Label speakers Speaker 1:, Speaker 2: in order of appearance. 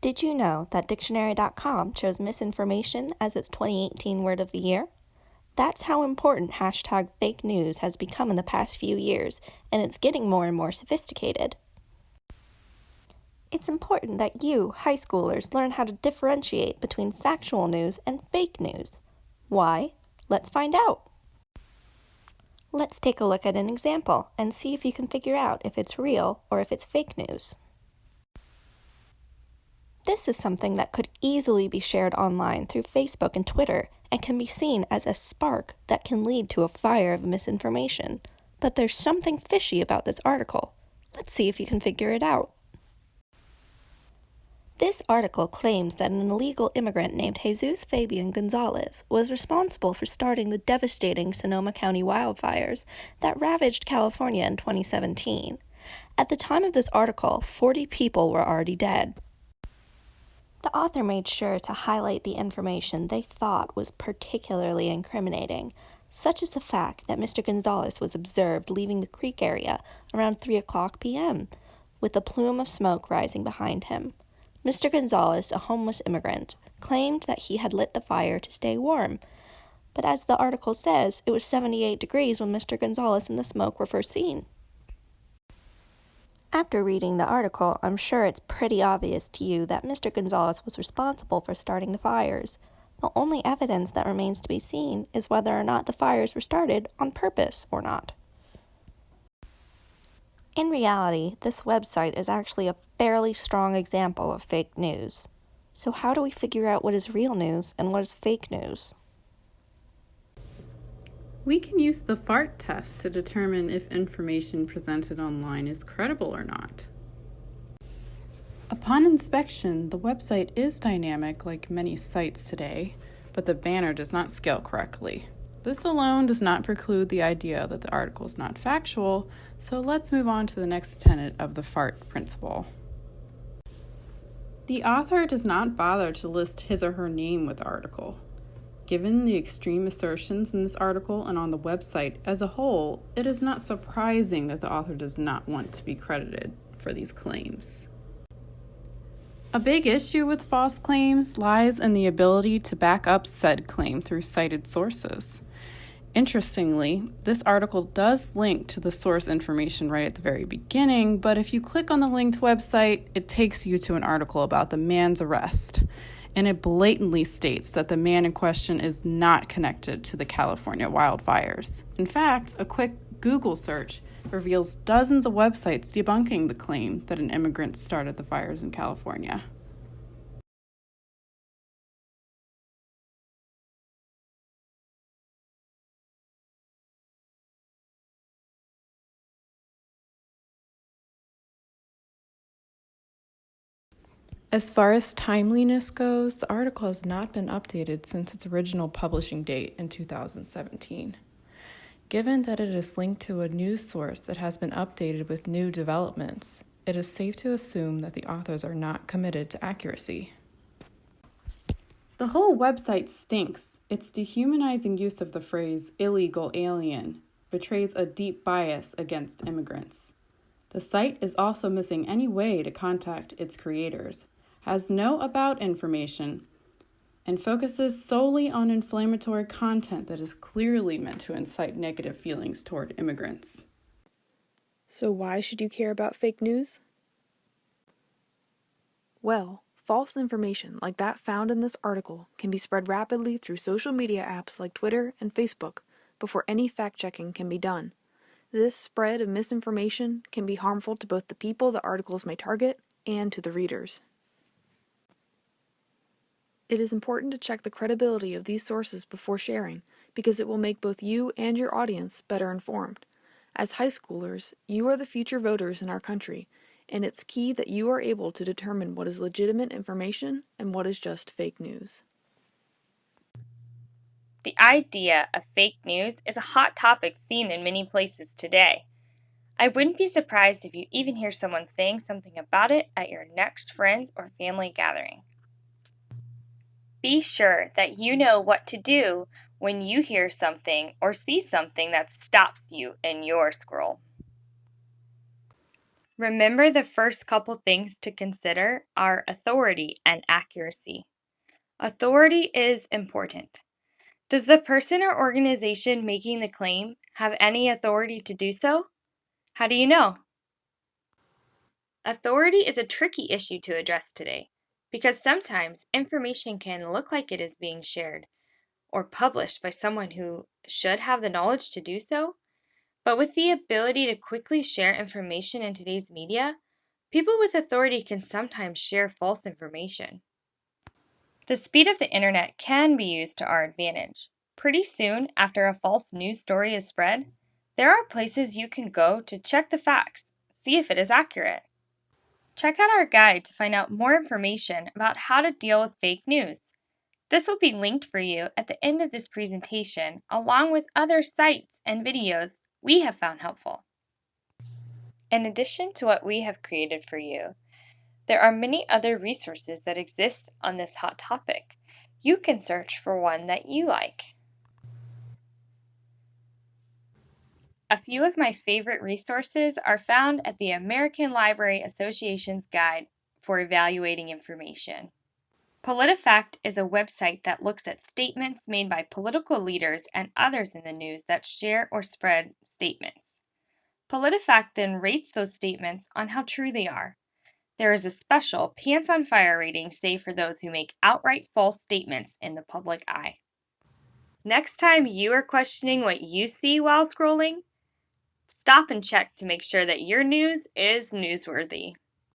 Speaker 1: Did you know that Dictionary.com chose misinformation as its 2018 word of the year? That's how important hashtag fake news has become in the past few years, and it's getting more and more sophisticated. It's important that you, high schoolers, learn how to differentiate between factual news and fake news. Why? Let's find out. Let's take a look at an example and see if you can figure out if it's real or if it's fake news. This is something that could easily be shared online through Facebook and Twitter and can be seen as a spark that can lead to a fire of misinformation. But there's something fishy about this article. Let's see if you can figure it out. This article claims that an illegal immigrant named Jesus Fabian Gonzalez was responsible for starting the devastating Sonoma County wildfires that ravaged California in 2017. At the time of this article, 40 people were already dead. The author made sure to highlight the information they thought was particularly incriminating, such as the fact that Mr. Gonzalez was observed leaving the creek area around 3:00 p.m., with a plume of smoke rising behind him. Mr. Gonzalez, a homeless immigrant, claimed that he had lit the fire to stay warm, but as the article says, it was 78 degrees when Mr. Gonzalez and the smoke were first seen. After reading the article, I'm sure it's pretty obvious to you that Mr. Gonzalez was responsible for starting the fires. The only evidence that remains to be seen is whether or not the fires were started on purpose or not. In reality, this website is actually a fairly strong example of fake news. So how do we figure out what is real news and what is fake news?
Speaker 2: We can use the FART test to determine if information presented online is credible or not. Upon inspection, the website is dynamic like many sites today, but the banner does not scale correctly. This alone does not preclude the idea that the article is not factual, so let's move on to the next tenet of the FART principle. The author does not bother to list his or her name with the article. Given the extreme assertions in this article and on the website as a whole, it is not surprising that the author does not want to be credited for these claims. A big issue with false claims lies in the ability to back up said claim through cited sources. Interestingly, this article does link to the source information right at the very beginning, but if you click on the linked website, it takes you to an article about the man's arrest. And it blatantly states that the man in question is not connected to the California wildfires. In fact, a quick Google search reveals dozens of websites debunking the claim that an immigrant started the fires in California. As far as timeliness goes, the article has not been updated since its original publishing date in 2017. Given that it is linked to a news source that has been updated with new developments, it is safe to assume that the authors are not committed to accuracy. The whole website stinks. Its dehumanizing use of the phrase illegal alien betrays a deep bias against immigrants. The site is also missing any way to contact its creators, has no about information, and focuses solely on inflammatory content that is clearly meant to incite negative feelings toward immigrants.
Speaker 3: So why should you care about fake news? Well, false information like that found in this article can be spread rapidly through social media apps like Twitter and Facebook before any fact-checking can be done. This spread of misinformation can be harmful to both the people the articles may target and to the readers. It is important to check the credibility of these sources before sharing, because it will make both you and your audience better informed. As high schoolers, you are the future voters in our country, and it's key that you are able to determine what is legitimate information and what is just fake news.
Speaker 4: The idea of fake news is a hot topic seen in many places today. I wouldn't be surprised if you even hear someone saying something about it at your next friends or family gathering. Be sure that you know what to do when you hear something or see something that stops you in your scroll. Remember, the first couple things to consider are authority and accuracy. Authority is important. Does the person or organization making the claim have any authority to do so? How do you know? Authority is a tricky issue to address today because sometimes information can look like it is being shared or published by someone who should have the knowledge to do so. But with the ability to quickly share information in today's media, people with authority can sometimes share false information. The speed of the internet can be used to our advantage. Pretty soon after a false news story is spread, there are places you can go to check the facts, see if it is accurate. Check out our guide to find out more information about how to deal with fake news. This will be linked for you at the end of this presentation, along with other sites and videos we have found helpful. In addition to what we have created for you, there are many other resources that exist on this hot topic. You can search for one that you like. A few of my favorite resources are found at the American Library Association's Guide for Evaluating Information. PolitiFact is a website that looks at statements made by political leaders and others in the news that share or spread statements. PolitiFact then rates those statements on how true they are. There is a special Pants on Fire rating saved for those who make outright false statements in the public eye. Next time you are questioning what you see while scrolling, stop and check to make sure that your news is newsworthy.